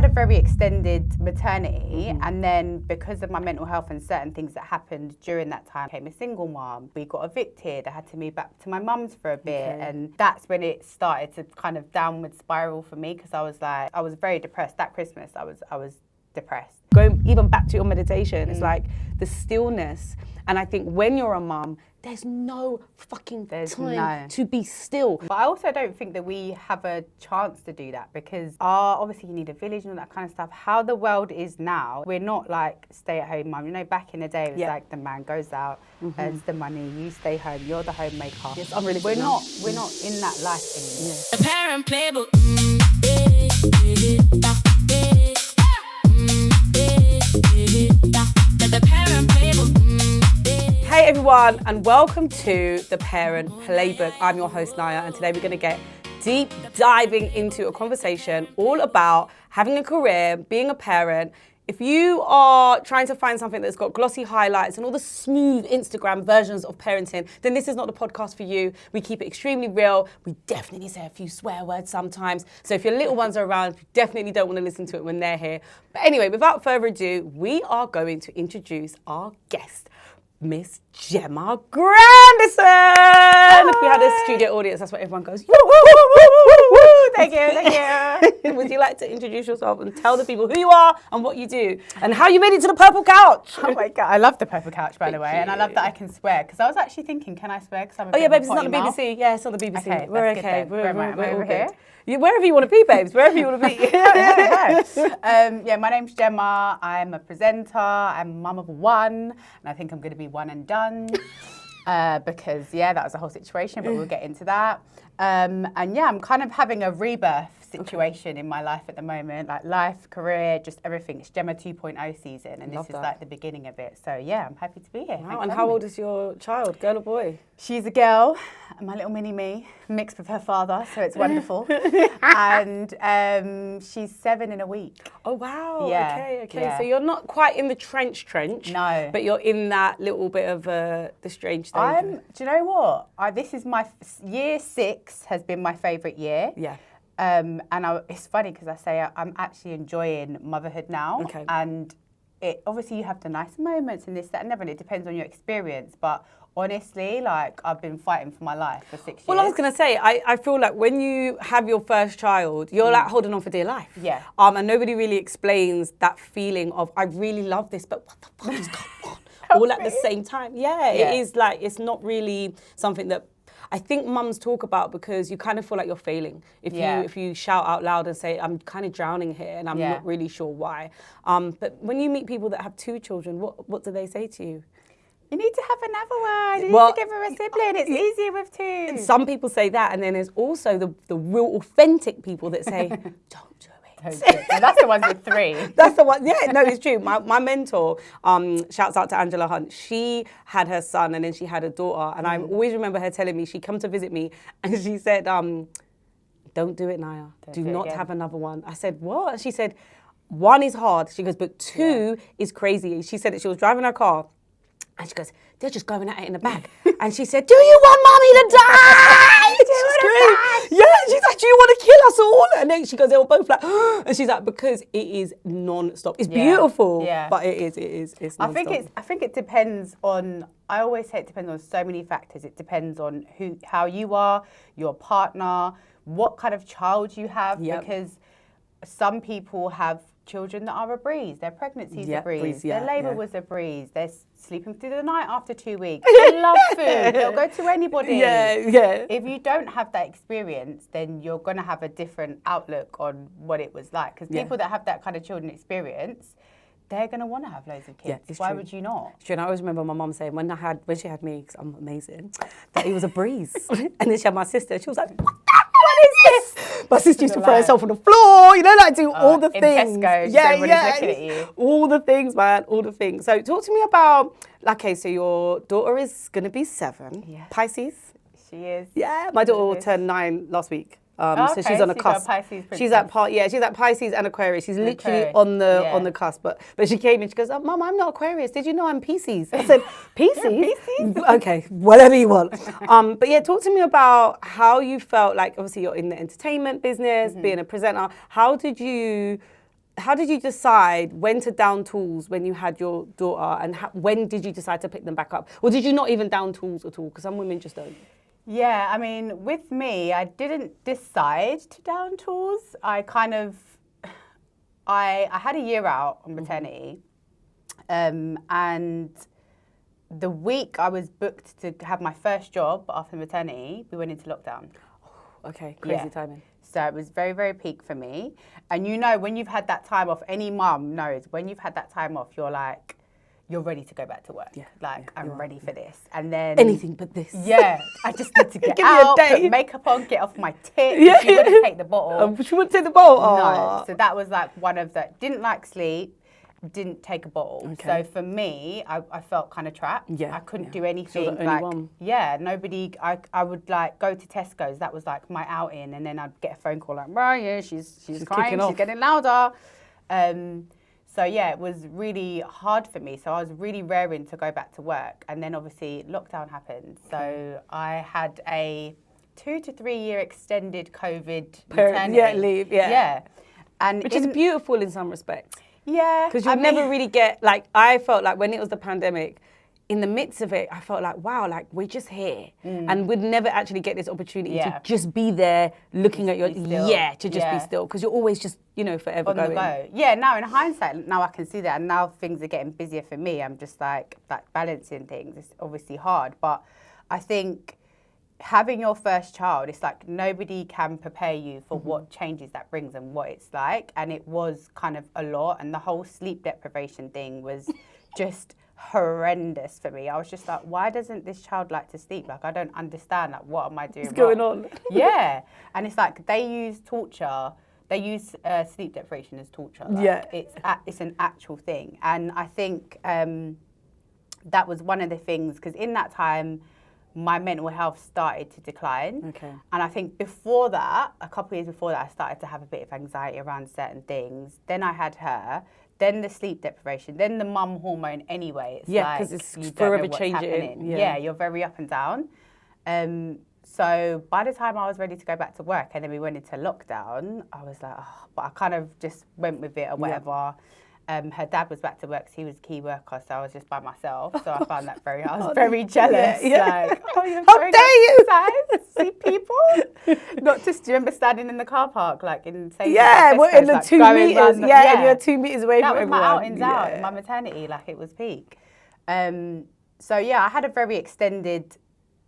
a very extended maternity, and then because of my mental health and certain things that happened during that time, I became a single mom. We got evicted. I had to move back to my mum's for a bit, and that's when it started to kind of downward spiral for me, because I was very depressed. That Christmas, I was depressed. Going even back to your meditation, it's like the stillness. And I think when you're a mum, there's no fucking time to be still. But I also don't think that we have a chance to do that, because obviously you need a village and all that kind of stuff. How the world is now, we're not like stay-at-home mum. You know, back in the day, it was like the man goes out, earns the money, you stay home, you're the homemaker. Yes, I'm really we're not in that life anymore. The Parent Playbook. The Parent Playbook. Hey everyone, and welcome to the Parent Playbook. I'm your host Nyah, and today we're going to get deep diving into a conversation all about having a career, being a parent. If you are trying to find something that's got glossy highlights and all the smooth Instagram versions of parenting, then this is not the podcast for you. We keep it extremely real. We definitely say a few swear words sometimes. So if your little ones are around, you definitely don't want to listen to it when they're here. But anyway, without further ado, we are going to introduce our guest, Miss Gemma Grandison. If we had a studio audience, that's what everyone goes, woo, woo, woo, woo, woo, woo. Thank you. Would you like to introduce yourself and tell the people who you are and what you do and how you made it to the purple couch? Oh my God, I love the purple couch, by the way, and I love that I can swear, because I was actually thinking, can I swear? Oh yeah, babes, it's not the BBC. Yeah, it's not the BBC. Okay, we're that's okay. good then. We're over all here? good. Wherever you want to be, babes. Wherever you want to be. Yeah, my name's Gemma. I'm a presenter. I'm mum of one, and I think I'm going to be one and done. Because that was a whole situation, but we'll get into that. And yeah, I'm kind of having a rebirth situation in my life at the moment, like life, career, just everything. It's Gemma 2.0 season, and this is like the beginning of it. So yeah, I'm happy to be here. Wow, and how old is your child, girl or boy? She's a girl, my little mini me, mixed with her father, so it's wonderful. And she's 7 in a week. Oh wow, Yeah, okay. yeah. So you're not quite in the trench, No. but you're in that little bit of the strange stage. Do you know what? This is my year 6 has been my favourite year. Yeah. And it's funny because I say I'm actually enjoying motherhood now. Okay. And it obviously you have the nice moments and this, that, and everything. It depends on your experience. But honestly, like, I've been fighting for my life for 6 years. Well, I was going to say, I feel like when you have your first child, you're like holding on for dear life. Yeah. And nobody really explains that feeling of, I really love this, but what the fuck is going on? All at the same time. Yeah, it is like, it's not really something that I think mums talk about, because you kind of feel like you're failing if you shout out loud and say, I'm kind of drowning here and I'm not really sure why. But when you meet people that have 2 children, what do they say to you? You need to have another one. You need to give her a sibling. It's easier with 2. Some people say that, and then there's also the real authentic people that say, don't do it. And that's the ones with 3. That's the one. Yeah, no, it's true. My mentor, shouts out to Angela Hunt. She had her son, and then she had a daughter, and I always remember her telling me, she'd come to visit me, and she said, "Don't do it, Nyah. Do not have another one." I said, "What?" She said, "1 is hard." She goes, "But 2 is crazy." She said that she was driving her car, and she goes, "They're just going at it in the back." And she said, "Do you want mommy to die?" Yeah, she's like, "Do you want to kill us all?" And then she goes, they were both like, and she's like, because it is non-stop. It's beautiful, but it's non-stop. I think it depends on, I always say it depends on so many factors. It depends on how you are, your partner, what kind of child you have, because some people have children that are a breeze. Their pregnancy's a breeze. Their labour was a breeze. They're sleeping through the night after 2 weeks. They love food. They'll go to anybody. Yeah. If you don't have that experience, then you're going to have a different outlook on what it was like. Because people that have that kind of children experience, they're going to want to have loads of kids. Yeah, Why would you not? It's true, and I always remember my mum saying when she had me, because I'm amazing, that it was a breeze. And then she had my sister. She was like, what is this? My sister used to throw herself on the floor, like do all the things. In Tesco, everybody's looking at you. All the things, man, all the things. So talk to me about, okay, so your daughter is going to be 7. Yeah. Pisces? She is. Yeah, my daughter turned 9 last week. So she's on a cusp. She's at Pisces and Aquarius. She's literally on the cusp. But she came and she goes, "Mum, I'm not Aquarius. Did you know I'm Pisces?" I said, "Pisces? Okay, whatever you want." But yeah, talk to me about how you felt. Like, obviously you're in the entertainment business, being a presenter. How did you how did you decide when to down tools when you had your daughter, and when did you decide to pick them back up? Or did you not even down tools at all? Because some women just don't. Yeah, I mean, with me, I didn't decide to down tools. I kind of, I had a year out on maternity, and the week I was booked to have my first job after maternity, we went into lockdown. Okay, crazy timing. So it was very, very peak for me. And you know, when you've had that time off, any mum knows, when you've had that time off, you're like, you're ready to go back to work. Yeah, like, I'm ready for this. And then... Anything but this. Yeah, I just need to get Give me a out, day. put makeup on, get off my tits. She wouldn't take the bottle. She wouldn't take the bottle? No. So that was like one of the... Didn't like sleep, didn't take a bottle. Okay. So for me, I felt kind of trapped. Yeah, I couldn't do anything. So the only like, one. Yeah, nobody... I would like go to Tesco's. That was like my outing. And then I'd get a phone call like, right, yeah, she's crying, she's getting louder. So yeah, it was really hard for me. So I was really raring to go back to work. And then obviously lockdown happened. So I had a 2 to 3 year extended COVID maternity. Leave, Yeah. And which is beautiful in some respects. Yeah. Because you'll never really get, like, I felt like when it was the pandemic, in the midst of it, I felt like, wow, like, we're just here. And we'd never actually get this opportunity to just be there looking at your, be still. Because you're always just, you know, forever going. On the go. Yeah, now in hindsight, now I can see that. And now things are getting busier for me. I'm just like balancing things. It's obviously hard. But I think having your first child, it's like nobody can prepare you for what changes that brings and what it's like. And it was kind of a lot. And the whole sleep deprivation thing was just horrendous for me. I was just like, why doesn't this child like to sleep? Like, I don't understand. Like, what am I doing? What's going on? Yeah. And it's like they use torture. They use sleep deprivation as torture. Like, it's an actual thing. And I think that was one of the things, because in that time, my mental health started to decline. Okay. And I think before that, a couple of years before that, I started to have a bit of anxiety around certain things. Then I had her. Then the sleep deprivation, then the mum hormone anyway. It's because like it's forever changing. Yeah, you're very up and down. So by the time I was ready to go back to work and then we went into lockdown, I was like, oh, but I kind of just went with it or whatever. Her dad was back to work, so he was a key worker, so I was just by myself. So I found that I was very jealous. Like, oh, you're how dare you see people? Not just, do you remember standing in the car park, like in St. In the 2 meters, and you're 2 meters away from everyone. That was my outings out, my maternity, like it was peak. So yeah, I had a very extended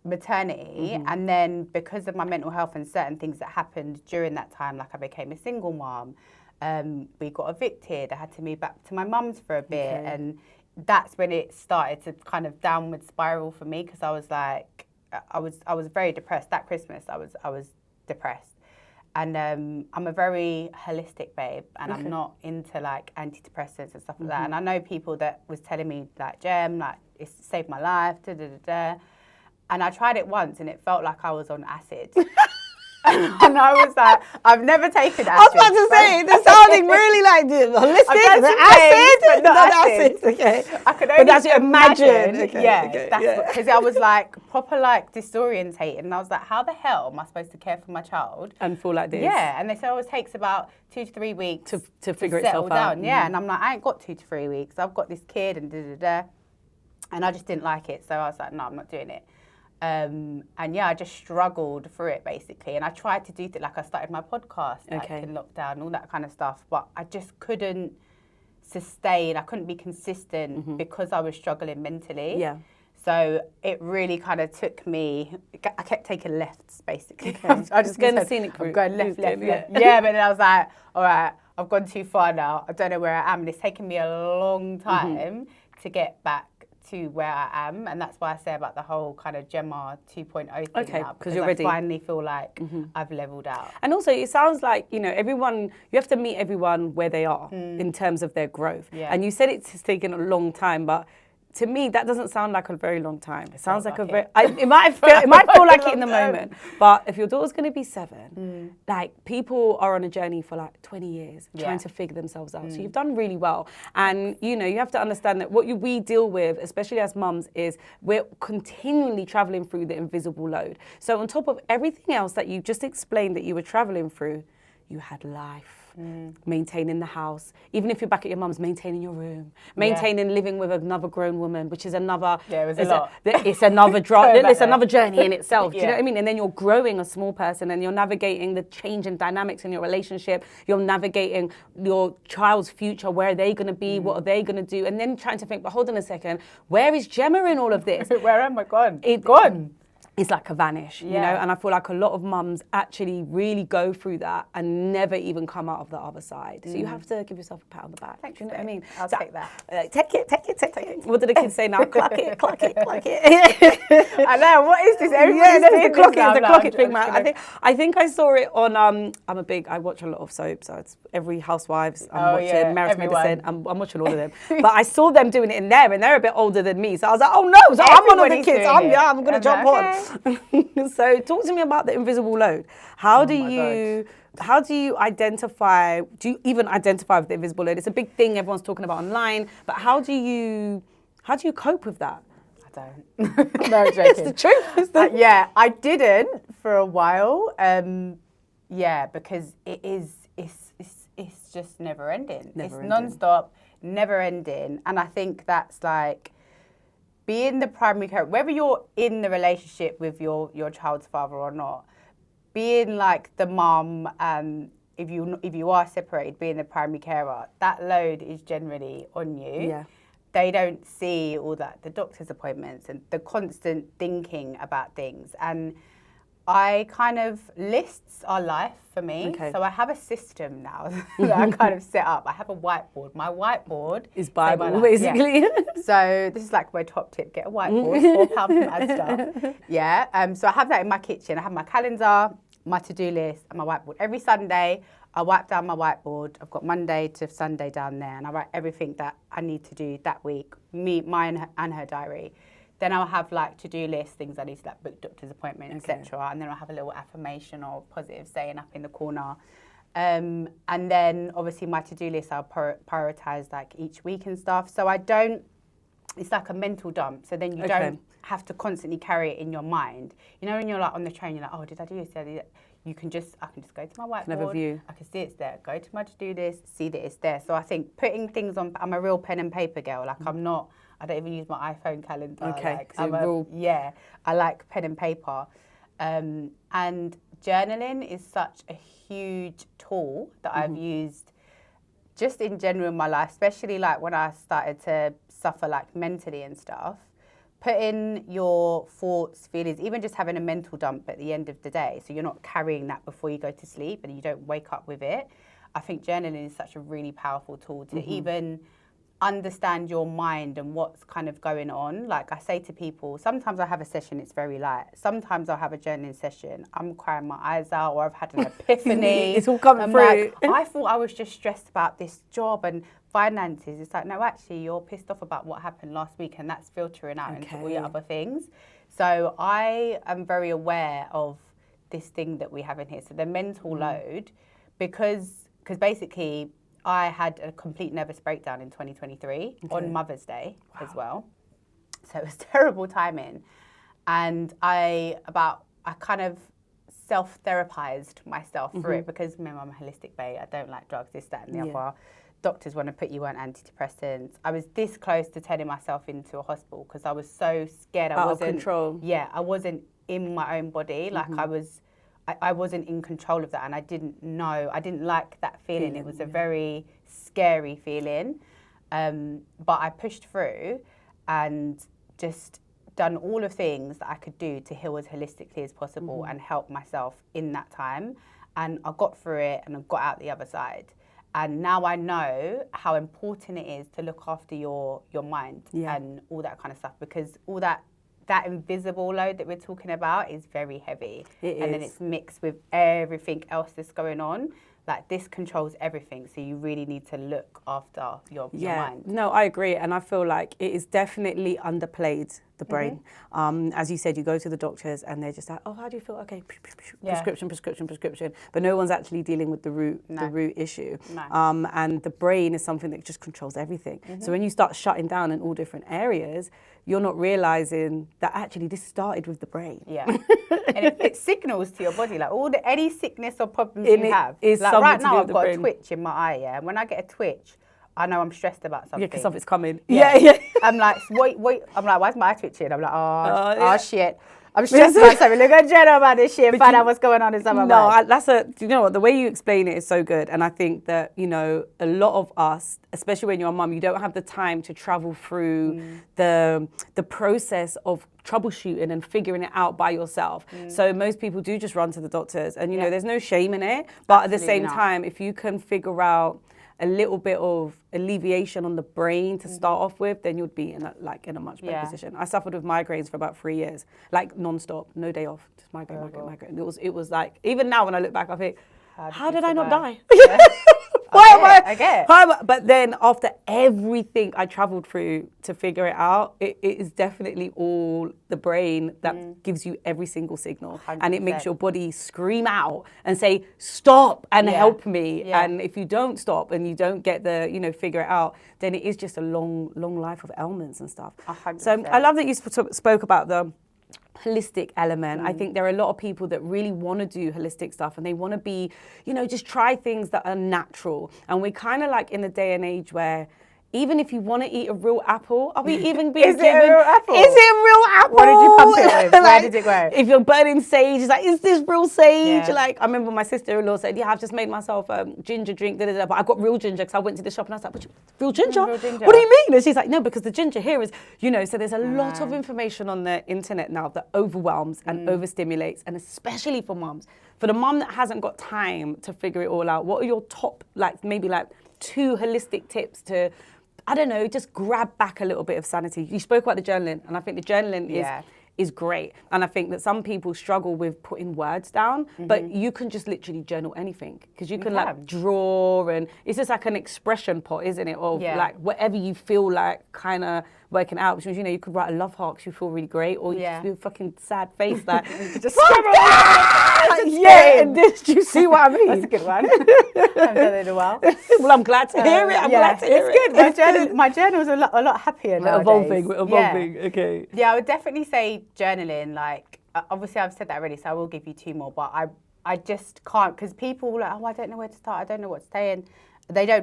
maternity, and then because of my mental health and certain things that happened during that time, like I became a single mom. We got evicted. I had to move back to my mum's for a bit, and that's when it started to kind of downward spiral for me, because I was like, I was very depressed. That Christmas, I was depressed, and I'm a very holistic babe, and I'm not into like antidepressants and stuff like that. And I know people that was telling me like, Gem, like it's saved my life, and I tried it once, and it felt like I was on acid. And I was like, I've never taken acid. I was about to say, this sounding really like holistic, the acid, but not acid. Okay. I could only that's imagine. Okay, because I was like proper like disorientated, and I was like, how the hell am I supposed to care for my child and feel like this? Yeah, and they say it always takes about 2 to 3 weeks to figure settle itself down. out. Yeah, and I'm like, I ain't got 2 to 3 weeks. I've got this kid and and I just didn't like it, so I was like, no, I'm not doing it. And yeah, I just struggled through it basically. And I tried to do like I started my podcast like in lockdown, all that kind of stuff. But I just couldn't sustain. I couldn't be consistent because I was struggling mentally. Yeah. So it really kind of took me. I kept taking lefts basically. Okay. I just going the scenic route. I'm going left. Yeah, but then I was like, all right, I've gone too far now. I don't know where I am. And it's taken me a long time to get back to where I am, and that's why I say about the whole kind of Gemma 2.0 thing now, because you're ready. I finally feel like I've leveled out. And also, it sounds like, you know, everyone, you have to meet everyone where they are in terms of their growth. Yeah. And you said it's taken a long time, but to me, that doesn't sound like a very long time. It sounds like a very. It might feel like it in the moment. But if your daughter's going to be 7, like people are on a journey for like 20 years trying to figure themselves out. So you've done really well. And you know, you have to understand that what we deal with, especially as mums, is we're continually traveling through the invisible load. So on top of everything else that you just explained that you were traveling through, you had life. maintaining the house. Even if you're back at your mum's, maintaining your room, maintaining living with another grown woman, which is another. Yeah, it was a lot. It's another it's there. another journey in itself. Do you know Yeah. what I mean? And then you're growing a small person, and you're navigating the change in dynamics in your relationship. You're navigating your child's future. Where are they going to be? What are they going to do? And then trying to think, but hold on a second, where is Gemma in all of this? Where am I gone? Gone. It's like a vanish, you know? Yeah. And I feel like a lot of mums actually really go through that and never even come out of the other side. So you have to give yourself a pat on the back. Thanks, do you know what I mean? I'll So, take that. Take it. What do the kids say now? Clock it. I know, what is this? Yeah, Everybody's that's doing the this clock now. it, the I'm clock like, it thing, I'm man. just gonna- I think I saw it on. I watch a lot of soaps, so it's every Housewives. I'm watching Marriage Medicine. I'm watching all of them. But I saw them doing it in there, and they're a bit older than me. So I was like, oh no, so I'm one of the Everybody's kids. doing it. I'm gonna I'm jump like, on. So talk to me about the invisible load. How do you identify? Do you even identify with the invisible load? It's a big thing everyone's talking about online. But how do you cope with that? I don't. No, joking. It's the truth. Yeah, I didn't for a while. Yeah, because it's just never ending. It's non-stop, never ending. And I think that's like being the primary carer, whether you're in the relationship with your child's father or not, being like the mum, if you are separated, being the primary carer, that load is generally on you. Yeah. They don't see all that, the doctor's appointments and the constant thinking about things. And I kind of, lists are life for me. Okay. So I have a system now that I kind of set up. I have a whiteboard. My whiteboard Is saved my Bible, life. basically. Yeah. So this is like my top tip, get a whiteboard, £4 from Asda. Yeah, so I have that in my kitchen. I have my calendar, my to-do list and my whiteboard. Every Sunday, I wipe down my whiteboard. I've got Monday to Sunday down there and I write everything that I need to do that week, mine and her diary. Then I'll have like to-do lists, things I need to like book doctor's appointment, etc. And then I'll have a little affirmation or positive saying up in the corner. And then obviously my to-do list, I'll prioritize like each week and stuff. So I don't, it's like a mental dump. So then you don't have to constantly carry it in your mind. You know, when you're like on the train, you're like, oh, did I do this? Did I do that? I can just go to my whiteboard. Have a view. I can see it's there. Go to my to-do list, see that it's there. So I think putting things on, I'm a real pen and paper girl. Like I don't even use my iPhone calendar. Okay, Like, so I like pen and paper. And journaling is such a huge tool that I've used just in general in my life, especially like when I started to suffer like mentally and stuff. Putting your thoughts, feelings, even just having a mental dump at the end of the day, so you're not carrying that before you go to sleep and you don't wake up with it. I think journaling is such a really powerful tool to even understand your mind and what's kind of going on. Like I say to people, sometimes I have a session, it's very light. Sometimes I'll have a journaling session, I'm crying my eyes out or I've had an epiphany. It's all coming through. Like, I thought I was just stressed about this job and finances. It's like, no, actually you're pissed off about what happened last week and that's filtering out into all your other things. So I am very aware of this thing that we have in here. So the mental load, because basically I had a complete nervous breakdown in 2023 on Mother's Day as well. So it was terrible timing. And I kind of self-therapized myself through it because remember, I'm a holistic babe. I don't like drugs, this, that and the other. Doctors want to put you on antidepressants. I was this close to turning myself into a hospital because I was so scared. I wasn't out of control. Yeah, I wasn't in my own body. Like I wasn't in control of that and I didn't know. I didn't like that feeling. It was a very scary feeling. But I pushed through and just done all the things that I could do to heal as holistically as possible and help myself in that time. And I got through it and I got out the other side. And now I know how important it is to look after your mind and all that kind of stuff because all that invisible load that we're talking about is very heavy. And then it's mixed with everything else that's going on. Like this controls everything. So you really need to look after your mind. No, I agree. And I feel like it is definitely underplayed, the brain. As you said, you go to the doctors and they're just like, oh, how do you feel? Okay, prescription. But no one's actually dealing with the root issue. No. And the brain is something that just controls everything. So when you start shutting down in all different areas, you're not realizing that actually this started with the brain. Yeah. And it signals to your body, like any sickness or problems you have. Is like something right to now, do I've with got the a brain. twitch in my eye, yeah. And when I get a twitch, I know I'm stressed about something. Yeah, because something's coming. Yeah. Yeah. I'm like, wait. I'm like, why is my eye twitching? I'm like, yeah. shit. I'm stressed about something. Look at Jenna about this shit. Find out what's going on in someone's mind. You know what, the way you explain it is so good. And I think that, you know, a lot of us, especially when you're a mum, you don't have the time to travel through the process of troubleshooting and figuring it out by yourself. So most people do just run to the doctors and, you know, there's no shame in it. But at the same time, if you can figure out a little bit of alleviation on the brain to start off with, then you'd be in a much better position. I suffered with migraines for about 3 years, like non-stop, no day off, just migraine. It was like, even now when I look back, I think, how did I not die? Yeah. I get it. But then after everything I traveled through to figure it out, it is definitely all the brain that gives you every single signal. 100%. And it makes your body scream out and say, stop and help me. Yeah. And if you don't stop and you don't get figure it out, then it is just a long life of ailments and stuff. 100%. So I love that you spoke about the holistic element. I think there are a lot of people that really want to do holistic stuff and they want to be, just try things that are natural. And we're kind of like in the day and age where even if you want to eat a real apple, are we even being given? Is it a real apple? Is it a real apple? What did you pump it with? Where did it grow? If you're burning sage, it's like, is this real sage? Yeah. Like, I remember my sister-in-law said, yeah, I've just made myself a ginger drink, but I got real ginger because I went to the shop and I was like, real ginger? Real ginger? What do you mean? And she's like, no, because the ginger here is, so there's a lot of information on the internet now that overwhelms and overstimulates, and especially for mums. For the mum that hasn't got time to figure it all out, what are your top, maybe 2 holistic tips to, I don't know, just grab back a little bit of sanity? You spoke about the journaling, and I think the journaling is great. And I think that some people struggle with putting words down, but you can just literally journal anything because you can draw, and it's just like an expression pot, isn't it? Of whatever you feel like kind of working out, which means, you could write a love heart because you feel really great, or you just do a fucking sad face like, just and this, do you see what I mean? That's a good one. I haven't done it in a while. Well, I'm glad to hear it. I'm glad to hear it. It's good. My journal's a lot happier nowadays. We're evolving. Okay. Yeah, I would definitely say journaling. Obviously, I've said that already, so I will give you 2 more. But I just can't, because people are like, I don't know where to start. I don't know what to say. And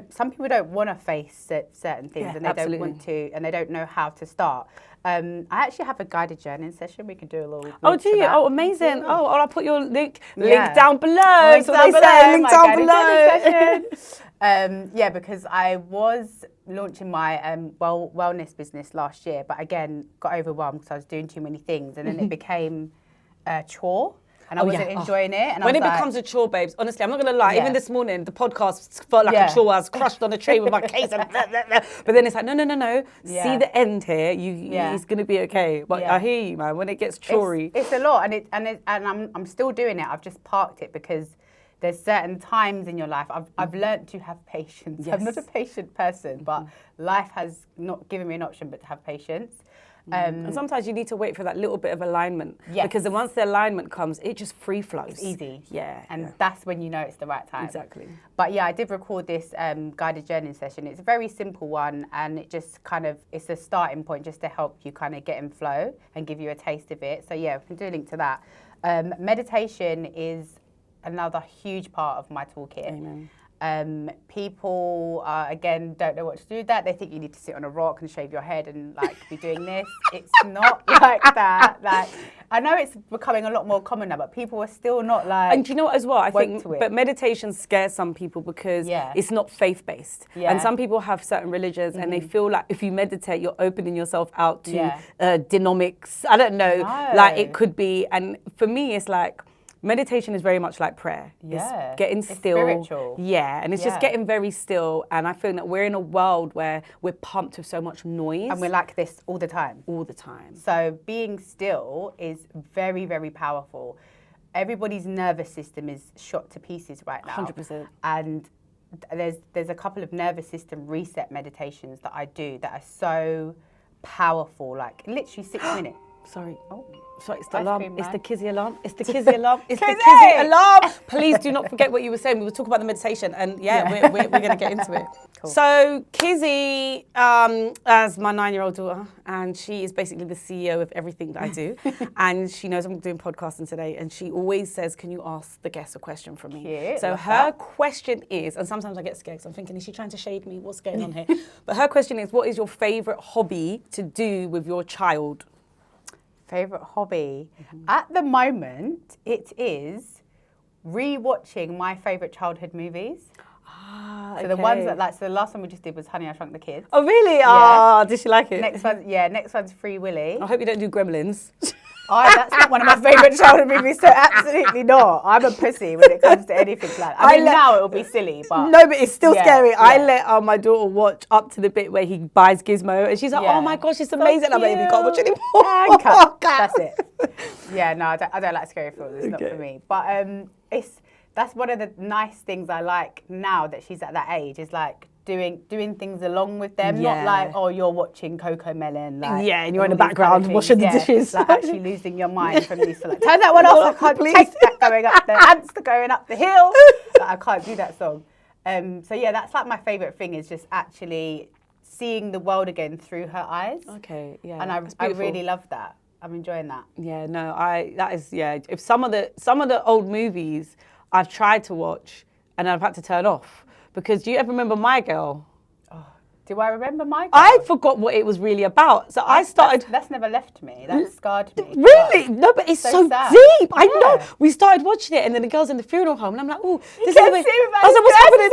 some people don't want to face certain things, and they don't want to, and they don't know how to start. I actually have a guided journaling session. We can do a little. Oh, do you? Oh, amazing. Oh, I'll put your link down below. Link down below. Because I was launching my wellness business last year, but again got overwhelmed because I was doing too many things, and then it became a chore. And I wasn't enjoying it. And when it becomes a chore, babes, honestly, I'm not going to lie. Even this morning, the podcast felt like a chore. I was crushed on a tray with my case. And blah, blah, blah. But then it's like, no. Yeah. See the end here. It's going to be okay. But I hear you, man. When it gets chory. It's a lot. And I'm still doing it. I've just parked it because there's certain times in your life. I've learned to have patience. Yes. I'm not a patient person, but life has not given me an option but to have patience. And sometimes you need to wait for that little bit of alignment. Yes. Because then once the alignment comes, it just free flows. It's easy. Yeah. And that's when you know it's the right time. Exactly. But I did record this guided journaling session. It's a very simple one, and it just it's a starting point just to help you kind of get in flow and give you a taste of it. So we can do a link to that. Meditation is another huge part of my toolkit. Amen. People again don't know what to do with that. They think you need to sit on a rock and shave your head and be doing this. It's not like that. I know it's becoming a lot more common now, but people are still not And do you know what as well? I think, but meditation scares some people because it's not faith-based. Yeah. And some people have certain religions and they feel like if you meditate, you're opening yourself out to dynamics. I don't know. It could be. And for me, it's like, meditation is very much like prayer. Yeah. It's getting still. Spiritual. Yeah. And it's just getting very still. And I feel that we're in a world where we're pumped with so much noise. And we're like this all the time. All the time. So being still is very, very powerful. Everybody's nervous system is shot to pieces right now. 100%. And there's a couple of nervous system reset meditations that I do that are so powerful, like literally 6 minutes. Sorry. Oh. Sorry, it's the Ice alarm. cream It's the man. Kizzy alarm. It's the Kizzy alarm. It's the Kizzy! Kizzy alarm. Please do not forget what you were saying. We were talking about the meditation, and we're going to get into it. Cool. So Kizzy, as my 9-year-old daughter, and she is basically the CEO of everything that I do, and she knows I'm doing podcasting today, and she always says, "Can you ask the guest a question from me?" Cute, So love her that. question is, and sometimes I get scared because I'm thinking, is she trying to shade me? What's going on here? But her question is, what is your favourite hobby to do with your child? Favourite hobby? At the moment, it is rewatching my favourite childhood movies. So the ones that, like, so the last one we just did was Honey, I Shrunk the Kids. Oh, really? Yeah. Oh, did she like it? Next one's Free Willy. I hope you don't do Gremlins. That's not one of my favourite childhood movies, so absolutely not. I'm a pussy when it comes to anything like that. I mean, now it'll be silly, but... No, but it's still scary. yeah. I let my daughter watch up to the bit where he buys Gizmo, and she's like, Yeah. oh my gosh, it's amazing. I'm like, you can't watch cute. anymore. And cut. That's it. Yeah, no, I don't like scary films. It's not for me. But that's one of the nice things I like now that she's at that age, is like doing things along with them, not like, oh, you're watching Coco Melon, like, yeah, and you're in the all these background kind of washing things. the dishes. Like actually losing your mind from these, like, turn that one off, I can't take that going up, the ants are going up the hill, like, I can't do that song. So yeah, that's like my favourite thing, is just actually seeing the world again through her eyes. Okay, yeah. And I really love that. I'm enjoying that. Yeah, no, if some of the old movies I've tried to watch and I've had to turn off, because do you ever remember My Girl? Do I remember My Girl? I forgot what it was really about. So I started... That's never left me. That scarred me. Really? No, but it's so sad. deep. I know. Yeah. We started watching it, and then the girl's in the funeral home, and I'm like, oh, this is Can't the way... see I was like, what's happening?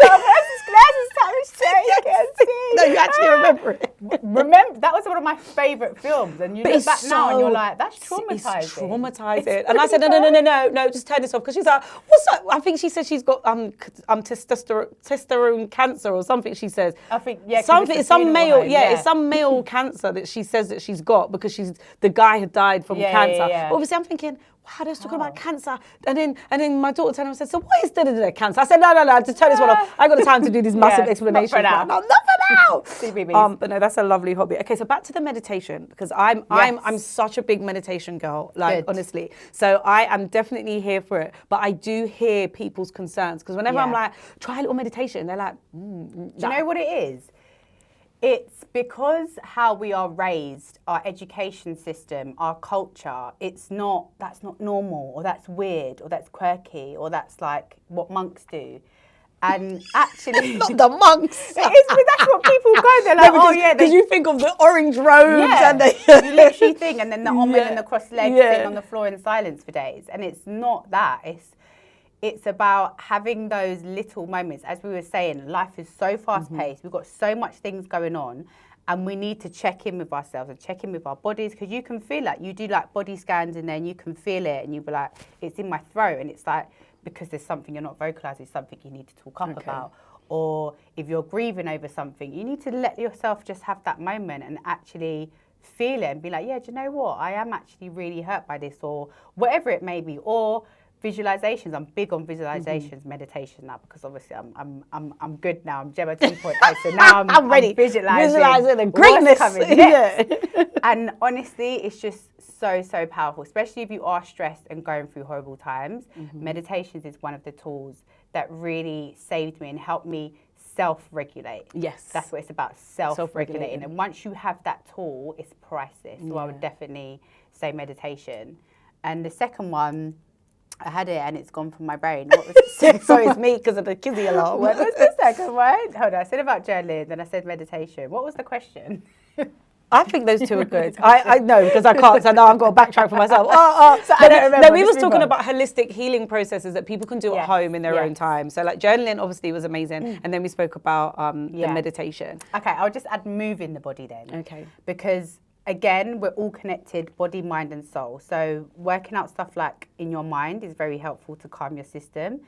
No, you actually remember it. Remember, that was one of my favourite films, and you But look it's back now and you're so- like, that's traumatizing. It's traumatizing. And I said, no, just turn this off. Because she's like, what's that? I think she said she's got testosterone cancer or something, she says. I think, yeah, 'cause something, it's a some funeral male, home, it's some male cancer that she says that she's got because the guy had died from cancer. Yeah. Obviously, I'm thinking, wow, they're talking about cancer. And then my daughter turned around and said, so what is cancer? I said, no, just turn this one off. I got the time to do these massive explanations. Not for now. No, not for now. CBBS. But no, that's a lovely hobby. Okay, so back to the meditation, because I'm such a big meditation girl, like, Good. honestly. So I am definitely here for it. But I do hear people's concerns, because whenever I'm like, try a little meditation, they're like, Do you know what it is? It's because how we are raised, our education system, our culture, that's not normal, or that's weird, or that's quirky, or that's like what monks do. And actually... Not the monks. It is, but that's what people go, they're like, because you think of the orange robes and you literally think, and then the almond and the crossed legs sitting on the floor in silence for days. And it's not that. It's about having those little moments. As we were saying, life is so fast-paced. We've got so much things going on, and we need to check in with ourselves and check in with our bodies, because you can feel like, you do like body scans in there and you can feel it, and you'll be like, it's in my throat, and it's like, because there's something you're not vocalising, something you need to talk up about. Or if you're grieving over something, you need to let yourself just have that moment and actually feel it and be like, yeah, do you know what? I am actually really hurt by this, or whatever it may be. Or visualizations. I'm big on visualizations, meditation now, because obviously I'm good now. I'm Gemma 2.0, so now I'm ready. Visualizing the greatness. And honestly, it's just so powerful, especially if you are stressed and going through horrible times. Meditations is one of the tools that really saved me and helped me self-regulate. Yes. That's what it's about, self-regulating. And once you have that tool, it's priceless. So I would definitely say meditation. And the second one, I had it and it's gone from my brain. What was it? So it's me because of the Kizzy alarm. What was the second one? Hold on, I said about journaling, then I said meditation. What was the question? I think those two are good. I know, because I can't, so now I've got to backtrack for myself. So I don't remember. No, we was talking about holistic healing processes that people can do at home in their own time. So like journaling obviously was amazing. And then we spoke about the meditation. Okay, I'll just add moving the body then. Okay. Because again, we're all connected, body, mind and soul. So working out stuff like in your mind is very helpful to calm your system.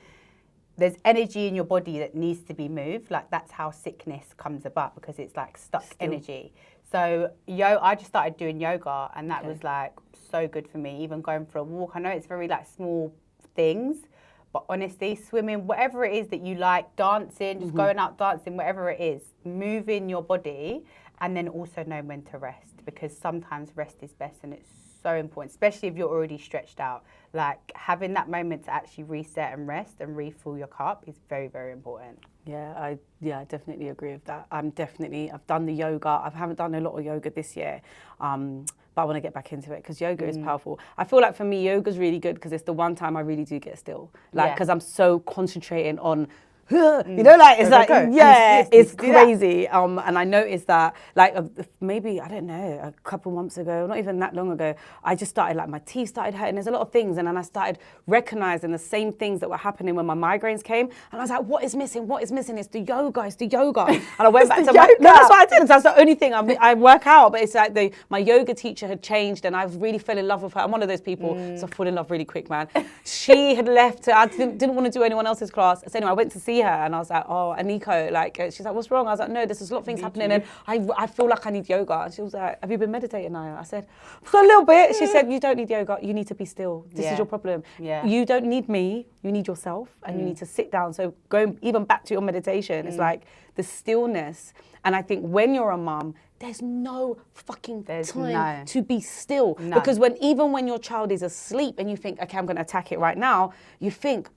There's energy in your body that needs to be moved. Like that's how sickness comes about, because it's like stuck energy. So I just started doing yoga, and that was like so good for me. Even going for a walk, I know it's very like small things, But honestly, swimming, whatever it is that you like, dancing, just going out dancing, whatever it is, moving your body, and then also know when to rest, because sometimes rest is best, and it's so important, especially if you're already stretched out. Like having that moment to actually reset and rest and refill your cup is very, very important. Yeah, I definitely agree with that. I've done the yoga. I haven't done a lot of yoga this year, but I want to get back into it because yoga is powerful. I feel like for me, yoga's really good because it's the one time I really do get still. Like, because I'm so concentrating on, you know, like, it's like, yeah, it's crazy. And I noticed that, like, maybe, I don't know, a couple months ago, not even that long ago, I just started, like, my teeth started hurting. There's a lot of things. And then I started recognizing the same things that were happening when my migraines came. And I was like, what is missing? What is missing? It's the yoga. It's the yoga. And I went back to my, no, that's what I did. That's the only thing. I work out, but it's like my yoga teacher had changed and I really fell in love with her. I'm one of those people, so I fall in love really quick, man. She had left. I didn't want to do anyone else's class. So anyway, I went to see her and I was like, oh, Aniko, like, she's like, what's wrong? I was like, no, there's a lot of things happening and I feel like I need yoga. And she was like, have you been meditating, Nyah? I said, for a little bit. She said, you don't need yoga, you need to be still. This is your problem. You don't need me, you need yourself and you need to sit down. So going even back to your meditation, it's like the stillness. And I think when you're a mum, there's no fucking time to be still. Because even when your child is asleep and you think, okay, I'm going to attack it right now, you think,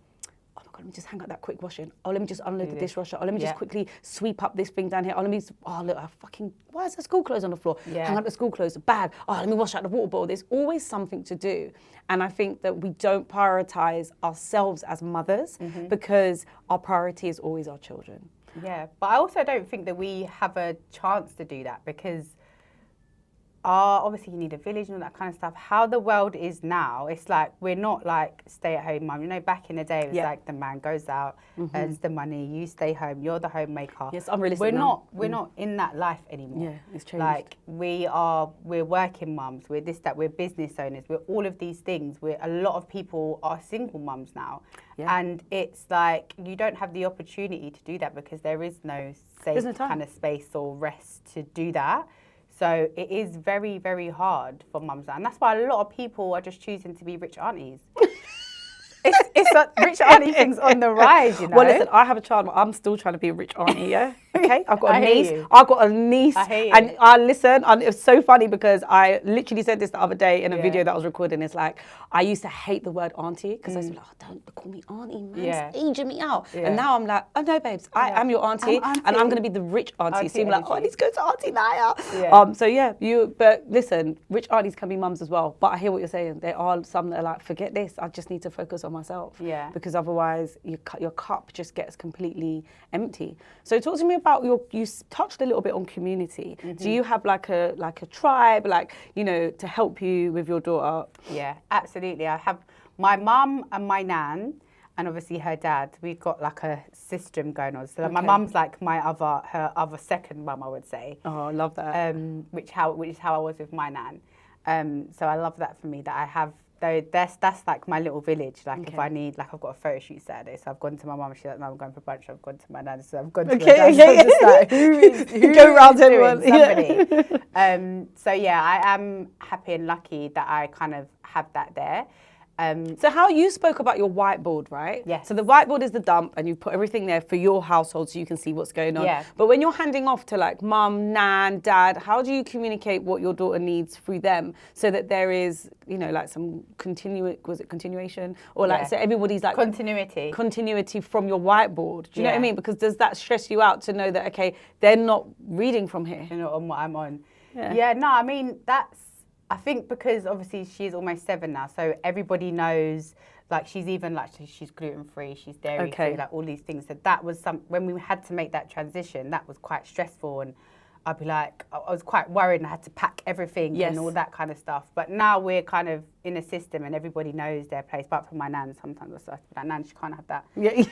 oh my God, let me just hang up that quick washing. Oh, let me just unload the dishwasher. Oh, let me just quickly sweep up this thing down here. Oh, let me, look, why is there school clothes on the floor? Hang up the school clothes, bag. Oh, let me wash out the water bottle. There's always something to do. And I think that we don't prioritize ourselves as mothers because our priority is always our children. Yeah, but I also don't think that we have a chance to do that because obviously you need a village and all that kind of stuff. How the world is now, it's like we're not like stay-at-home mum. You know, back in the day, it was like the man goes out, earns the money, you stay home, you're the homemaker. Yes, unrealistic. We're not in that life anymore. Yeah, it's changed. Like we're working mums, we're this, that, we're business owners, we're all of these things. A lot of people are single mums now. Yeah. And it's like you don't have the opportunity to do that because there is no safe kind of space or rest to do that. So it is very, very hard for mums now. And that's why a lot of people are just choosing to be rich aunties. It's a rich auntie thing's on the rise, you know. Well, listen, I have a child, but I'm still trying to be a rich auntie, yeah? Okay? I've got a niece. I've got a niece. I hear you. And I listen, and it's so funny because I literally said this the other day in a video that I was recording. It's like, I used to hate the word auntie because I used to be like, oh, don't call me auntie, man. It's aging me out. And now I'm like, oh, no, babes, I am your auntie, and I'm going to be the rich auntie. So you're like, oh, I need to go to Auntie Nyah. So yeah, but listen, rich aunties can be mums as well. But I hear what you're saying. There are some that are like, forget this. I just need to focus on myself. Yeah. Because otherwise your cup just gets completely empty. So talk to me about you touched a little bit on community. Do you have like a tribe, like, you know, to help you with your daughter? Yeah, absolutely. I have my mum and my nan and obviously her dad. We've got like a system going on. So my mum's like her other second mum, I would say. Oh, I love that. Which is how I was with my nan. So I love that for me that I have. So that's like my little village. Like if I need, like I've got a photo shoot Saturday, so I've gone to my mum. She's like, no, I'm going for brunch. I've gone to my nan, so I've gone to my dad. So I'm just like, who go around everyone? Somebody. So yeah, I am happy and lucky that I kind of have that there. So how you spoke about your whiteboard, right? Yes. So the whiteboard is the dump and you put everything there for your household so you can see what's going on. Yeah. But when you're handing off to like mum, nan, dad, how do you communicate what your daughter needs through them so that there is, you know, like some continuation? Or like, so everybody's like... Continuity from your whiteboard. Do you know what I mean? Because does that stress you out to know that, okay, they're not reading from here? They're not on what I'm on. Yeah, no, I mean, I think because obviously she's almost 7 now, so everybody knows, like she's gluten-free, she's dairy-free, like all these things. So that was when we had to make that transition, that was quite stressful, and I'd be like, I was quite worried and I had to pack everything and all that kind of stuff. But now we're kind of in a system and everybody knows their place. But for my nan, sometimes I start to be like, nan, she can't have that. Yeah.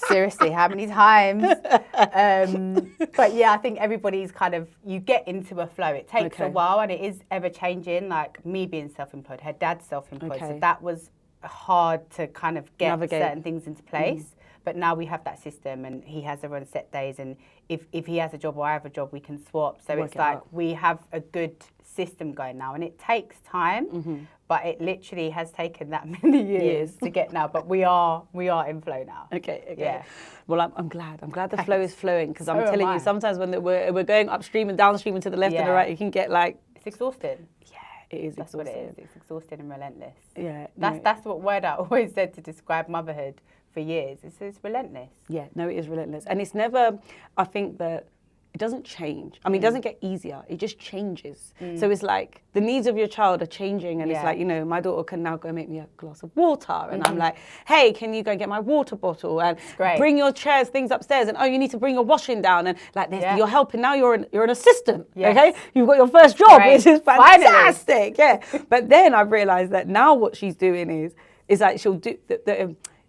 Seriously, how many times? But yeah, I think everybody's kind of, you get into a flow. It takes a while and it is ever changing, like me being self-employed, her dad's self-employed. So that was hard to kind of get certain things into place. But now we have that system and he has everyone set days, and if he has a job or I have a job, we can swap. So it's like we have a good system going now, and it takes time, but it literally has taken that many years to get now. But we are in flow now. Okay. Yeah. Well, I'm glad. I'm glad the flow is flowing, because I'm So am telling I. you, sometimes when we're going upstream and downstream and to the left and the Yeah. right, you can get like, It's exhausting. yeah, it is That's exhausting. what it is. It's exhausting and relentless. Yeah. That's what word I always said to describe motherhood for years. It's relentless. Yeah, no, it is relentless. And it's never, I think that it doesn't change. I mean, it doesn't get easier. It just changes. So it's like the needs of your child are changing. And it's Yeah. like, you know, my daughter can now go make me a glass of water. And I'm like, hey, can you go get my water bottle? And great. bring your chairs, things upstairs. And, oh, you need to bring your washing down. And like this, Yeah. you're helping. Now you're an assistant, Yes. okay? You've got your first job, Great. which is Finally. fantastic. Yeah. But then I've realized that now what she's doing is like she'll do,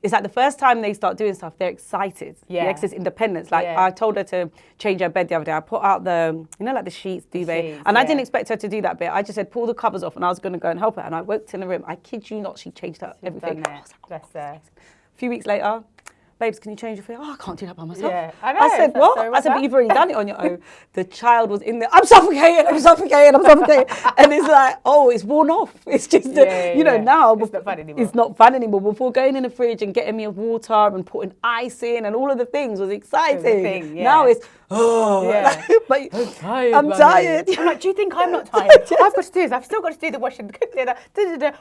it's like the first time they start doing stuff, they're excited. Yeah. Because it's independence. Like Yeah. I told her to change her bed the other day. I put out like the sheets, duvet. sheets, And I yeah. didn't expect her to do that bit. I just said, pull the covers off, and I was going to go and help her. And I walked in the room. I kid you not, she changed her everything. Done I it. was like, Bless her. a few weeks later, babes, can you change your food? Oh, I can't do that by myself. Yeah, I know, I said, that's what? so I said, but rough. you've already done it on your own. The child was in there. I'm suffocating. And it's like, oh, it's worn off. It's just, now. It's not fun anymore. It's not fun anymore. Before going in the fridge and getting me a water and putting ice in and all of the things was exciting. thing, yeah. Now it's, Yeah. but I'm tired. I'm Mummy. tired. I'm like, do you think I'm not tired? I've got to do this. I've still got to do the washing, cook dinner.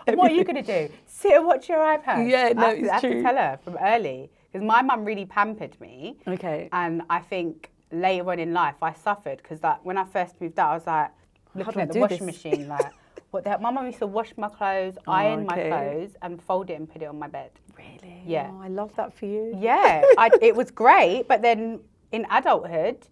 And what are you going to do? Sit and watch your iPad? Yeah, no, I it's have true. to tell her from early, because my mum really pampered me. Okay. And I think later on in life, I suffered, because when I first moved out, I was like looking do I at the do washing this? machine, like, what the hell? My mum used to wash my clothes, iron my okay. clothes, and fold it and put it on my bed. Really? Yeah. Oh, I love that for you. Yeah, it was great, but then in adulthood,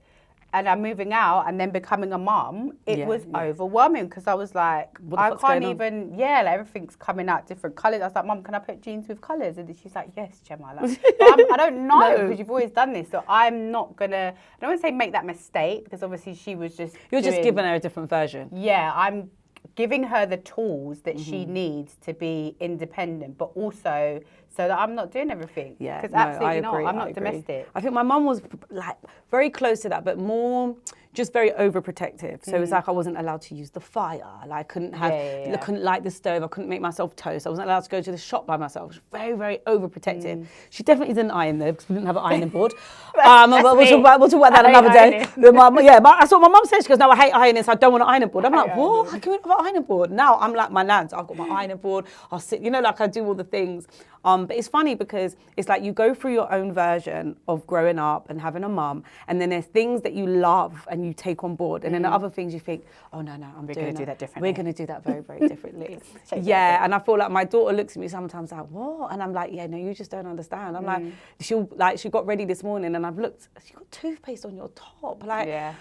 and I'm moving out and then becoming a mum, it was overwhelming, because I was like, What the I fuck's can't going on? even, like everything's coming out different colours. I was like, Mum, can I put jeans with colours? And she's like, yes, Gemma. Like, but I don't know, No. because you've always done this, so I'm not gonna, I don't want to say make that mistake, because obviously she was just You're just doing- giving her a different version. Yeah, I'm giving her the tools that she needs to be independent, but also so that I'm not doing everything. Yeah, because no, absolutely I not. agree, I'm I not agree. domestic. I think my mum was like very close to that, but more just very overprotective. So it's like I wasn't allowed to use the fire. Like I couldn't have, I couldn't light the stove. I couldn't make myself toast. I wasn't allowed to go to the shop by myself. She was very, very overprotective. She definitely didn't iron though, because we didn't have an ironing board. But we'll talk about that I hate another day. ironing. That's what my mum said. She goes, no, I hate ironing, so I don't want an ironing board. I'm like, what? I can't have an ironing board. Now I'm like my nads. I've got my ironing board. I'll sit, like I do all the things. But it's funny because it's like you go through your own version of growing up and having a mum, and then there's things that you love and you take on board, and then the other things you think, oh no, We're gonna do that differently. We're going to do that very, very differently. Yeah, and I feel like my daughter looks at me sometimes like, what? And I'm like, yeah, no, you just don't understand. I'm like, she got ready this morning, and I've looked, she got toothpaste on your top, like. Yeah.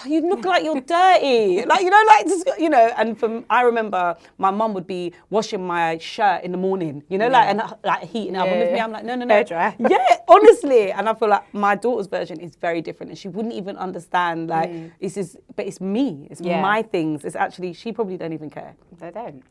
You look like you're dirty. And I remember my mum would be washing my shirt in the morning, and heating it up. And with me, I'm like, no. Hairdryer. Yeah, honestly. And I feel like my daughter's version is very different, and she wouldn't even understand, but it's me. It's my things. It's actually, she probably don't even care. They don't.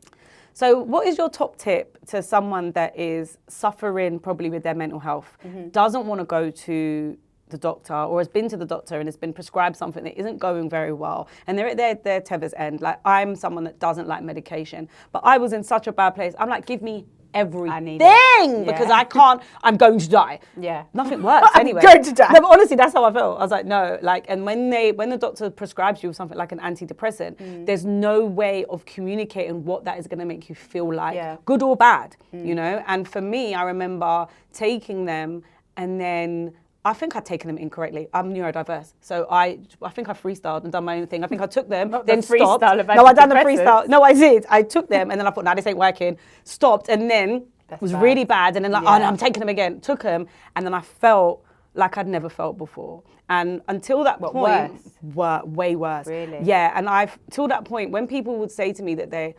So what is your top tip to someone that is suffering probably with their mental health, doesn't want to go to the doctor, or has been to the doctor and has been prescribed something that isn't going very well, and they're at their tether's end? Like, I'm someone that doesn't like medication, but I was in such a bad place. I'm like, give me everything, because I can't, I'm going to die. Yeah. Nothing works anyway. going to die. No, but honestly, that's how I felt. I was like, no, and when the doctor prescribes you something like an antidepressant, there's no way of communicating what that is going to make you feel like, good or bad, And for me, I remember taking them, and then I think I'd taken them incorrectly. I'm neurodiverse, so I think I freestyled and done my own thing. I think I took them, then stopped. No, I done the freestyle. No, I did. I took them, and then I thought, no, this ain't working. Stopped, and then was really bad. And then oh no, I'm taking them again. Took them, and then I felt like I'd never felt before. And until that point, way worse. Really? Yeah, and till that point, when people would say to me that they're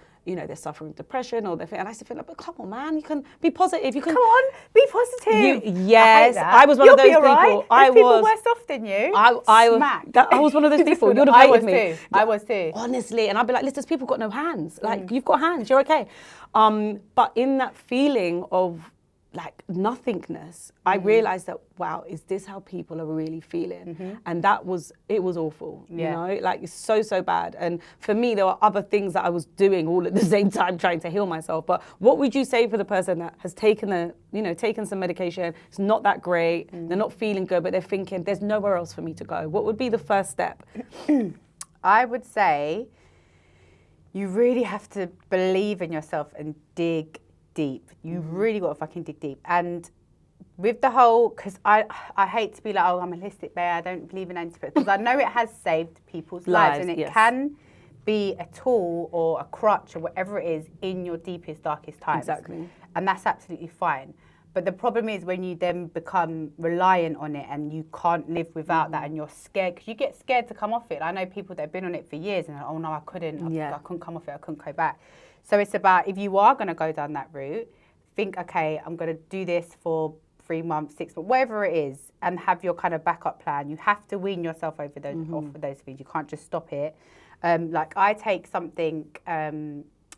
suffering depression, or and I used to feel like, but come on, man, you can be positive. You can Come on, be positive. Yes, I was one of those people. Right. I people was worse off than you. I was one of those people. You'd have hated me. I was too. Honestly, and I'd be like, listen, people got no hands. Like, you've got hands, you're okay. But in that feeling of like nothingness, I realized that, wow, is this how people are really feeling? And it was awful, you know, like it's so bad. And for me, there were other things that I was doing all at the same time trying to heal myself. But what would you say for the person that has taken some medication, it's not that great, they're not feeling good, but they're thinking there's nowhere else for me to go? What would be the first step? I would say you really have to believe in yourself and dig deep. You really got to fucking dig deep. And with the whole, because I hate to be like, oh, I'm a holistic bear, I don't believe in antidepressants, because I know it has saved people's lives, and it can be a tool or a crutch or whatever it is in your deepest, darkest times. Exactly. And that's absolutely fine. But the problem is when you then become reliant on it and you can't live without that, and you're scared, because you get scared to come off it. I know people that have been on it for years and oh no, I couldn't come off it, I couldn't go back. So it's about, if you are going to go down that route, think, okay, I'm going to do this for 3 months, 6 months, whatever it is, and have your kind of backup plan. You have to wean yourself over those, off of those things. You can't just stop it. Like I take something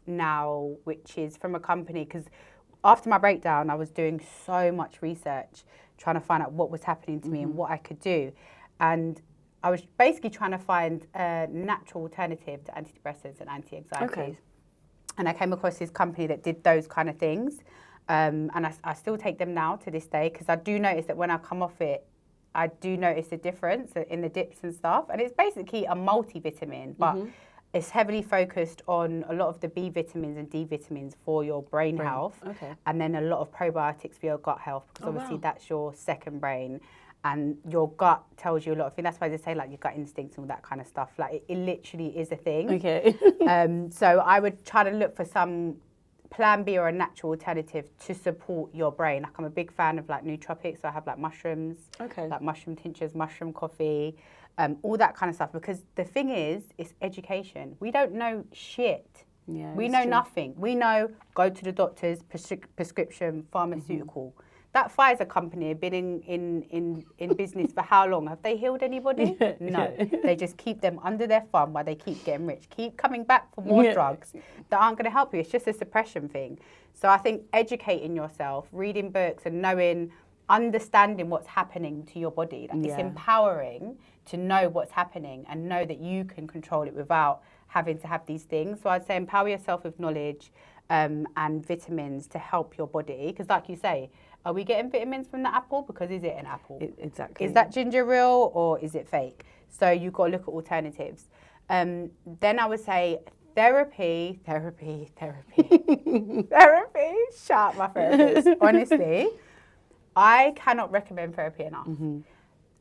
now, which is from a company, because after my breakdown, I was doing so much research, trying to find out what was happening to me and what I could do. And I was basically trying to find a natural alternative to antidepressants and anti-anxieties. Okay. And I came across this company that did those kind of things. And I still take them now to this day, because I do notice that when I come off it, I do notice a difference in the dips and stuff. And it's basically a multivitamin, but it's heavily focused on a lot of the B vitamins and D vitamins for your brain health. Okay. And then a lot of probiotics for your gut health, because obviously that's your second brain. And your gut tells you a lot of things. That's why they say like your gut instincts and all that kind of stuff. Like it literally is a thing. Okay. So I would try to look for some plan B or a natural alternative to support your brain. Like I'm a big fan of like nootropics. So I have like mushrooms, like mushroom tinctures, mushroom coffee, all that kind of stuff. Because the thing is, it's education. We don't know shit. Yeah, we know nothing. We know go to the doctor's, prescription, pharmaceutical. That Pfizer company have been in business for how long? Have they healed anybody? No. They just keep them under their thumb while they keep getting rich. Keep coming back for more drugs that aren't going to help you. It's just a suppression thing. So I think educating yourself, reading books and understanding what's happening to your body. Like it's empowering to know what's happening and know that you can control it without having to have these things. So I'd say empower yourself with knowledge and vitamins to help your body. Because like you say, are we getting vitamins from the apple? Because is it an apple? Exactly. Is that ginger real or is it fake? So you've got to look at alternatives. Then I would say therapy. Therapy. Shut up, my therapist. Honestly, I cannot recommend therapy enough.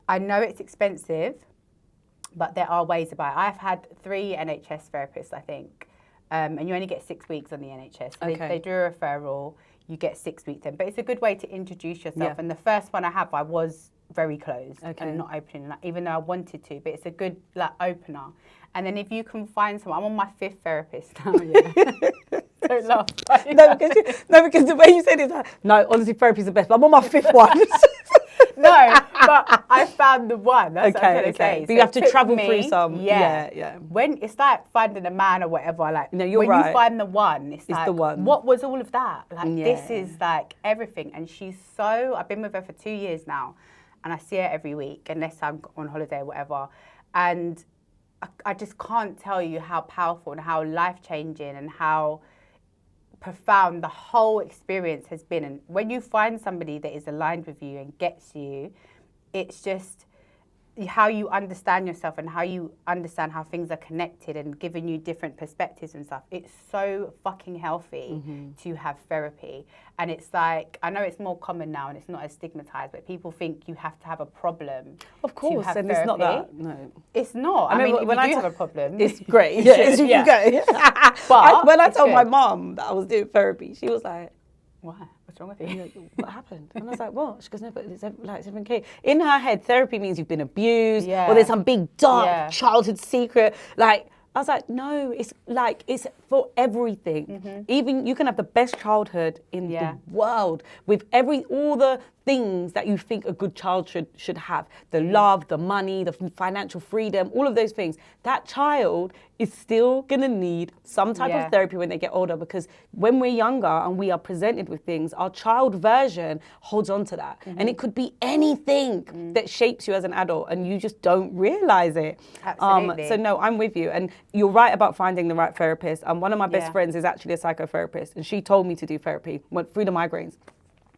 I know it's expensive, but there are ways about it. I've had 3 NHS therapists, I think. And you only get 6 weeks on the NHS. They do a referral. You get 6 weeks in. But it's a good way to introduce yourself. Yeah. And the first one I was very closed and not opening, even though I wanted to. But it's a good opener. And then if you can find someone, I'm on my 5th therapist now. Don't laugh. No, because the way you said it, no, honestly, therapy's the best. But I'm on my 5th one. No, but I found the one. That's what I'm trying to say. But so you have to travel through some. Yeah. When it's like finding a man or whatever, like no, you're when right. you find the one, it's like, the one. What was all of that? Like this is like everything. And I've been with her for 2 years now, and I see her every week, unless I'm on holiday or whatever. And I just can't tell you how powerful and how life-changing and how profound the whole experience has been. And when you find somebody that is aligned with you and gets you, it's just how you understand yourself and how you understand how things are connected and giving you different perspectives and stuff. It's so fucking healthy to have therapy. And it's like, I know it's more common now and it's not as stigmatized, but people think you have to have a problem. Of course, and therapy. It's not that. No. It's not. I mean, when I have a problem, it's great. You go. But when I told my mum that I was doing therapy, she was like, why? What's wrong with you? What happened? And I was like, what? She goes, no, but it's like something okay. In her head, therapy means you've been abused or there's some big dark childhood secret. Like, I was like, no, it's for everything. Even you can have the best childhood in the world with all the things that you think a good child should have, the love, the money, the financial freedom, all of those things, that child is still going to need some type of therapy when they get older, because when we're younger and we are presented with things, our child version holds on to that. And it could be anything that shapes you as an adult and you just don't realize it. Absolutely. So no, I'm with you. And you're right about finding the right therapist. One of my best friends is actually a psychotherapist, and she told me to do therapy, went through the migraines.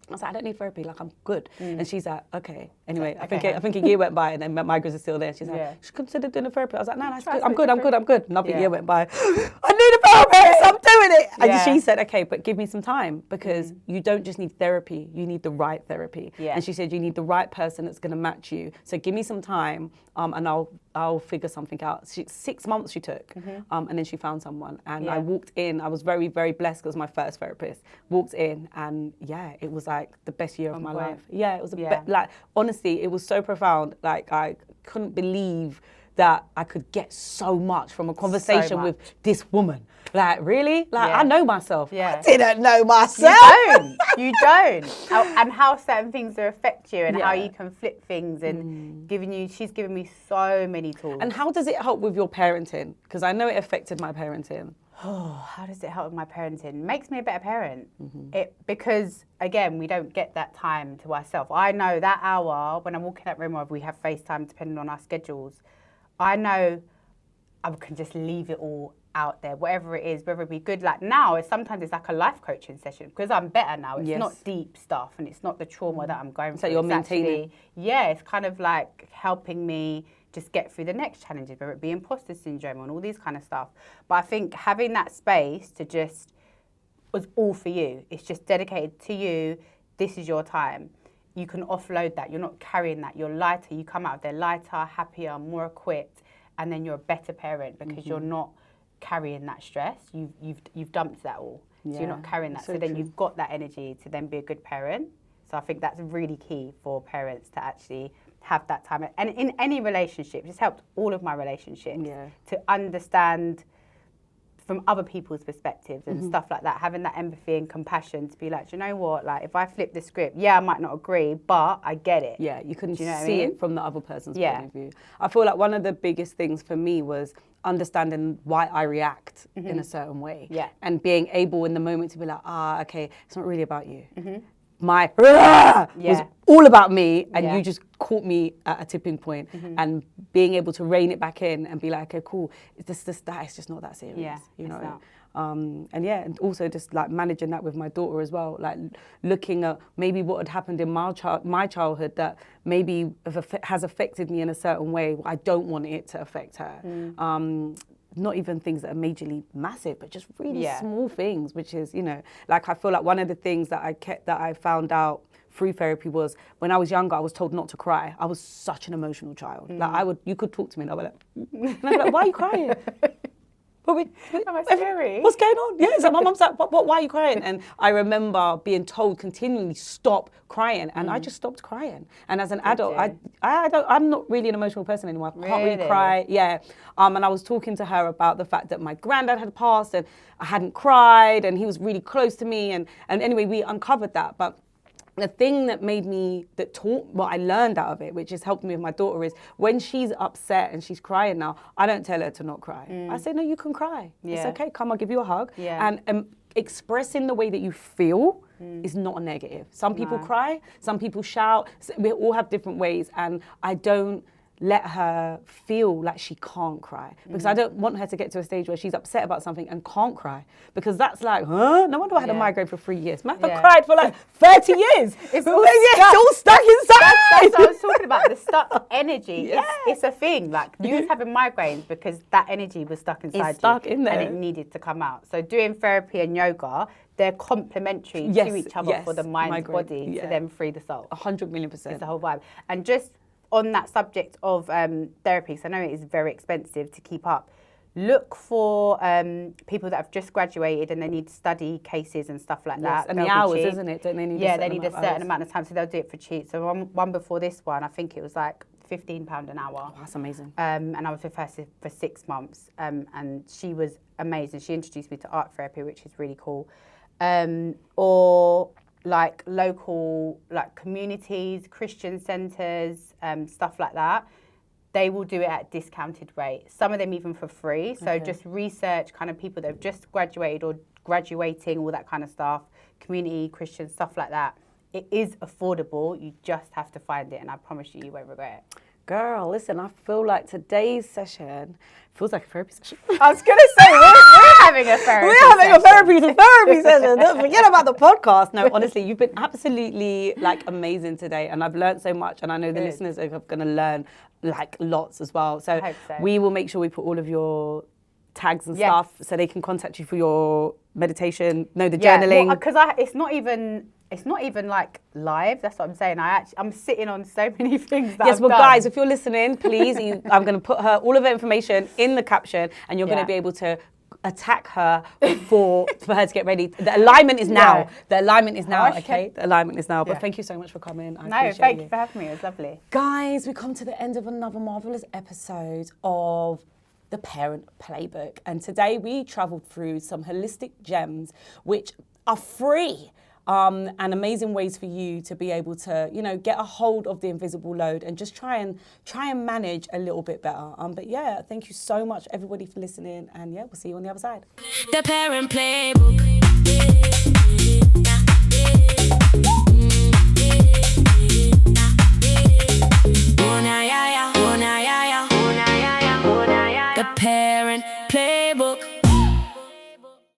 I was like, I don't need therapy, like I'm good. And she's like, okay. Anyway, I think a year went by and then my migraines are still there. She's like, you should consider doing a therapy. I was like, no, that's good. I'm good. Another year went by. I need a therapist, I'm doing it. And she said, okay, but give me some time, because you don't just need therapy, you need the right therapy. And she said, you need the right person that's gonna match you. So give me some time and I'll figure something out. 6 months she took, and then she found someone. And I walked in, I was very, very blessed because it was my first therapist. Walked in and it was like the best year of my life. Yeah, it was like, honestly, it was so profound. Like, I couldn't believe that I could get so much from a conversation with this woman. Like, really? Like, I know myself. I didn't know myself. You don't. And how certain things will affect you, and how you can flip things, and she's given me so many tools. And how does it help with your parenting? Because I know it affected my parenting. Oh, how does it help with my parenting? It makes me a better parent. Because, again, we don't get that time to ourselves. I know that hour when I'm walking that room, or we have FaceTime, depending on our schedules, I know I can just leave it all out there, whatever it is, whether it be good. Like now, sometimes it's like a life coaching session, because I'm better now. It's not deep stuff, and it's not the trauma that I'm going through. So you're maintaining. It's kind of like helping me just get through the next challenges, whether it be imposter syndrome and all these kind of stuff. But I think having that space to just was all for you. It's just dedicated to you. This is your time. You can offload that. You're not carrying that. You're lighter. You come out of there lighter, happier, more equipped, and then you're a better parent because you're not carrying that stress. You've dumped that all. So you're not carrying that. So then you've got that energy to then be a good parent. So I think that's really key for parents to actually have that time. And in any relationship, it's helped all of my relationships to understand from other people's perspectives and stuff like that, having that empathy and compassion to be like, do you know what, like if I flip the script, I might not agree, but I get it. Yeah, you can see it from the other person's point of view. I feel like one of the biggest things for me was understanding why I react in a certain way. And being able in the moment to be like, okay, it's not really about you. My was all about me, and you just caught me at a tipping point, and being able to rein it back in and be like, okay, cool, it's just not that serious, you know. And also just like managing that with my daughter as well, like looking at maybe what had happened in my childhood that maybe has affected me in a certain way. I don't want it to affect her. Not even things that are majorly massive, but just really small things, which is, you know, like I feel like one of the things that I found out through therapy was when I was younger, I was told not to cry. I was such an emotional child. Like you could talk to me and I'd be like, and I'd be like, why are you crying? Am I scary? What's going on? Yeah, so my mum's like, why are you crying? And I remember being told continually, stop crying. And I just stopped crying. And as an adult, I'm not really an emotional person anymore. I can't really cry. Yeah. And I was talking to her about the fact that my granddad had passed and I hadn't cried and he was really close to me. And anyway, we uncovered that. But the thing that taught what I learned out of it, which has helped me with my daughter, is when she's upset and she's crying now, I don't tell her to not cry. I say, no, you can cry. It's okay. Come, I'll give you a hug. And expressing the way that you feel is not a negative. Some people cry, some people shout. We all have different ways, and I don't let her feel like she can't cry, because I don't want her to get to a stage where she's upset about something and can't cry, because that's like, huh? No wonder I had a migraine for 3 years. Man, I cried for like 30 years. It's all stuck inside. That's what I was talking about, the stuck energy. It's a thing. Like you was having migraines because that energy was stuck inside it's stuck in there. And it needed to come out. So doing therapy and yoga, they're complementary to each other for the mind, body, to then free the soul. 100 million %. It's the whole vibe. And just on that subject of therapy, because I know it is very expensive to keep up, look for people that have just graduated and they need to study cases and stuff like that. And the hours, isn't it? Don't they need they need a certain amount of time, so they'll do it for cheap. So one before this one, I think it was like £15 an hour. Oh, that's amazing. And I was with her for 6 months, and she was amazing. She introduced me to art therapy, which is really cool. Or like local like communities, Christian centres, stuff like that, they will do it at discounted rate. Some of them even for free. So just research kind of people that have just graduated or graduating, all that kind of stuff, community, Christian, stuff like that. It is affordable. You just have to find it, and I promise you, you won't regret it. Girl, listen, I feel like today's session feels like a therapy session. I was going to say, we're having a therapy therapy session. Don't forget about the podcast. No, honestly, you've been absolutely like amazing today, and I've learned so much, and I know the listeners are going to learn like lots as well. So, hope so. We will make sure we put all of your tags and stuff so they can contact you for your meditation, the journaling. Because it's not even like live. That's what I'm saying. I'm sitting on so many things that I've done. Guys, if you're listening, please, I'm going to put all of her information in the caption, and you're going to be able to attack her for her to get ready. The alignment is now. The alignment is now, okay? The alignment is now. But thank you so much for coming. I appreciate thank you for having me. It was lovely. Guys, we come to the end of another marvellous episode of the Parent Playbook. And today we travelled through some holistic gems which are free. And amazing ways for you to be able to, get a hold of the invisible load and just try and manage a little bit better. But yeah, thank you so much, everybody, for listening. And yeah, we'll see you on the other side. The Parent Playbook.